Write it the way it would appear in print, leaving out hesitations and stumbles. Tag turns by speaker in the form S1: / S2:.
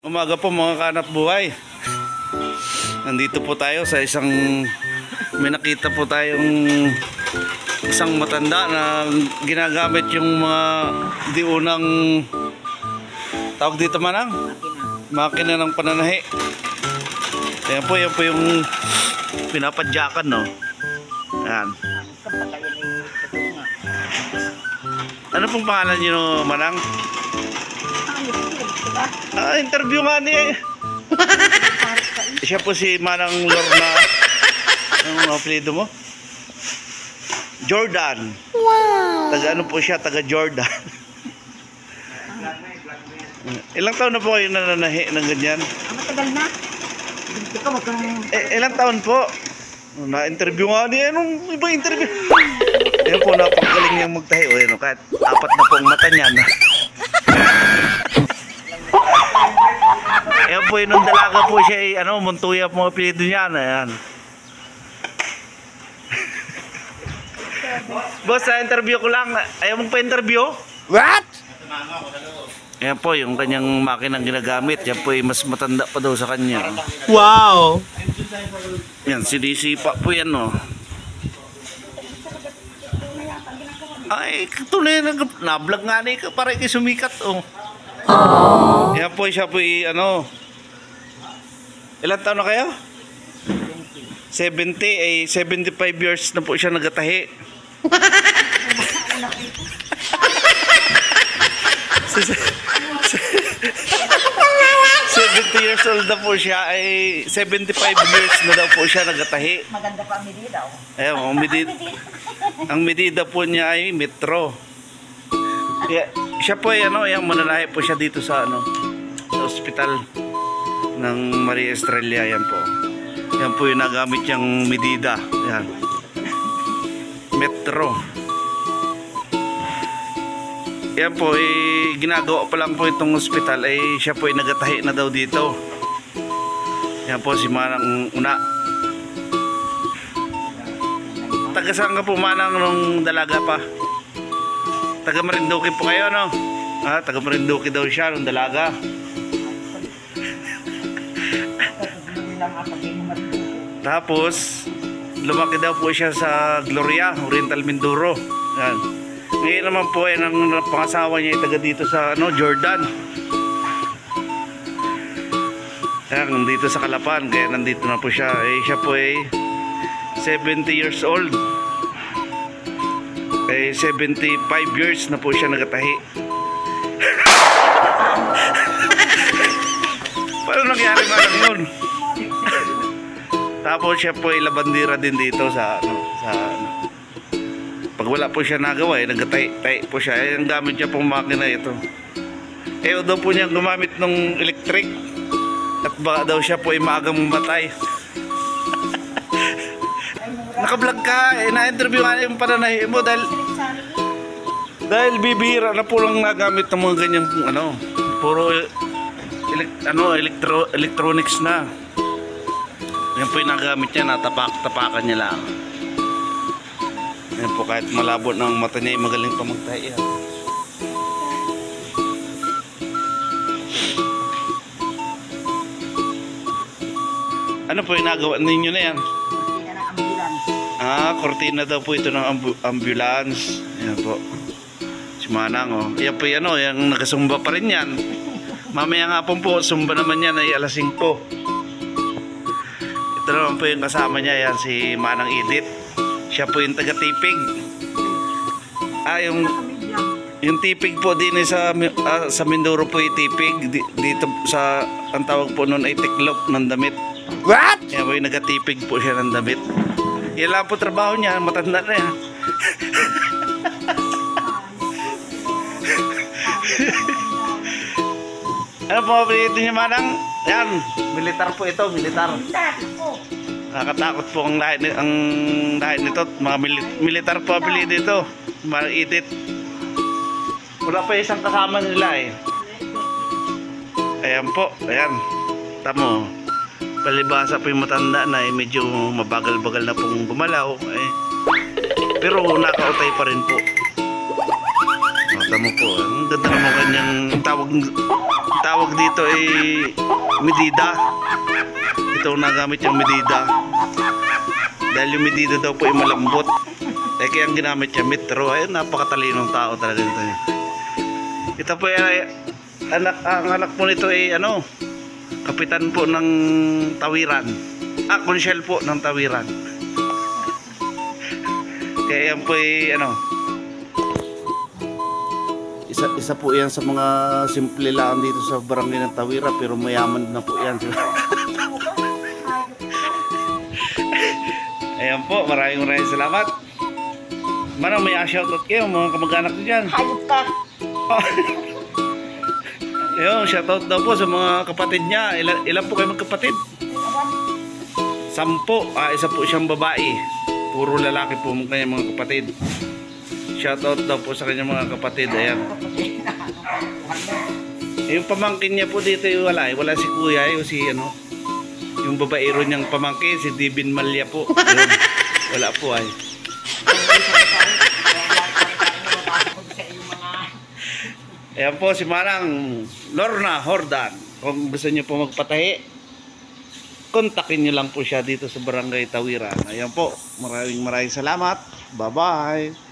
S1: Umaga po mga kanap buhay. Nandito po tayo sa isang may nakita po tayong isang matanda na ginagamit yung mga diunang tawag dito manang makina ng pananahi. Yan po yung pinapadyakan, no. Yan. Ano pong pangalan niyo, manang? Interview nga niya. Siya po si Manang Lorna. Ano apelyido mo? Jordan. Wow. Taga ano po siya? Taga Jordan. Ilang taon na po kayo nananahi ng ganyan?
S2: Matagal na.
S1: Ilang taon po? Na-interview nga niya. Anong ibang interview? Ayan po, napagaling niyang magtahi. O yan, kahit apat na po ang mata niya. Ayan po, nung dalaga po siya, Montoya po ang apelyido niya. Ayan. Boss, interview ko lang. Ayaw mong pa-interview?
S3: What?
S1: Ayan po, yung kanyang makinang ginagamit. Yan po, mas matanda pa daw sa kanya.
S3: Wow!
S1: Yan, sinisipa po yan, no. Ay, tunay na-vlog nga ni para kayo sumikat, oh. Yan po, siya po, ilan taon na kayo? 70, 75 years na po siya nagatahi. 70 years old na po siya, 75 years na daw po siya nagatahi.
S2: Maganda pa ang medida, oh.
S1: Ayun, ang medida po niya ay metro. Yeah, siya po ay yung mananahi po siya dito sa sa ospital ng Maria Estrella. Yan po. Yan po yung nagamit yung medida. Yan. Metro. Yan po, ginagawa pa lang po itong ospital, siya po ay nagatahi na daw dito. Yan po si Manang Una. Taga saan ka po, Manang, nung dalaga pa? Taga Marinduque po kayo, no? Taga Marinduque daw siya nung dalaga. Tapos lumaki daw po siya sa Gloria, Oriental Mindoro. Yan. Ngayon naman po ay ang pangasawa niya ay taga dito sa Jordan. Yan, dito sa Calapan, kaya nandito na po siya. Siya po ay 70 years old. 75 years na po siya nagatahi. Paano nangyari man yun? Tapos siya po ay labandira din dito sa pag wala po siya nagawa, nagatahi po siya. Ang gamit niya pong makina ito. Daw po niya gumamit ng electric at baka daw siya po ay maagang mamatay. Naka-vlog ka, na-interview nga yung pananahi mo dahil bibihira na po lang nagamit ng mga ganyan puro electronics na. Yan po yung nagamit niya, natapakan niya lang. Yan po, kahit malabo ng mata niya, magaling pa magtahi. Ano po yung nagawa ninyo na yan? Kortina daw po ito ng ambulance. Yan po. Si Manang, oh. Yan po yan, yung nakasumba pa rin yan. Mamaya nga po, sumba naman yan ay alas 5. Ito naman po yung kasama niya, yan si Manang Edith. Siya po yung taga-tipig. Yung tipig po din sa Mindoro po yung tipig. Dito sa, ang tawag po nun ay tiklop ng damit.
S3: What?
S1: Yan po yung nagatipig po siya ng damit. Yan lang po trabaho niya, matanda na yan. Ano po apelyido niya, Manang? Yan, militar po ito, militar. Nakakatakot po ang lahat nito. Mga militar po apelyido ito. Manang Edith. Wala pa isang kasama nila Ayan po, ayan. Tamo. Palibasa po yung matanda na medyo mabagal-bagal na pong gumalaw pero nakautay pa rin po. Tamo po, ang ganda naman kanyang tawag dito ay medida. Ito ang nagamit yung medida. Dahil yung medida daw po ay malambot. Eh kaya ang ginamit niya metro. Ay napakatalinong tao talaga nito. Ito po ay ang anak po nito ay kapitan po ng tawiran. Konsyel po ng tawiran. Kaya yan po ay isa po yan sa mga simple lang dito sa barangay ng Tawira, pero mayaman na po yan. Ayan po, maraming salamat. Manang may shoutout kayo mga kamag-anak nyo dyan.
S2: Hayop ka.
S1: Ayun, shoutout daw po sa mga kapatid niya. Ilan po kayo magkapatid? 10. Isa po siyang babae. Puro lalaki po kanyang mga kapatid. Shoutout daw po sa kanyang mga kapatid. Ayan. Yung pamangkin niya po dito yung wala si kuya, yung yung babaero niyang pamangkin, si Divin Malya po. Ayun. Wala po ay. Ayan po si Manang Lorna Hordan. Kung gusto niyo po magpatahi, kontakin niyo lang po siya dito sa Barangay Tawiran. Ayan po, maraming salamat. Bye-bye.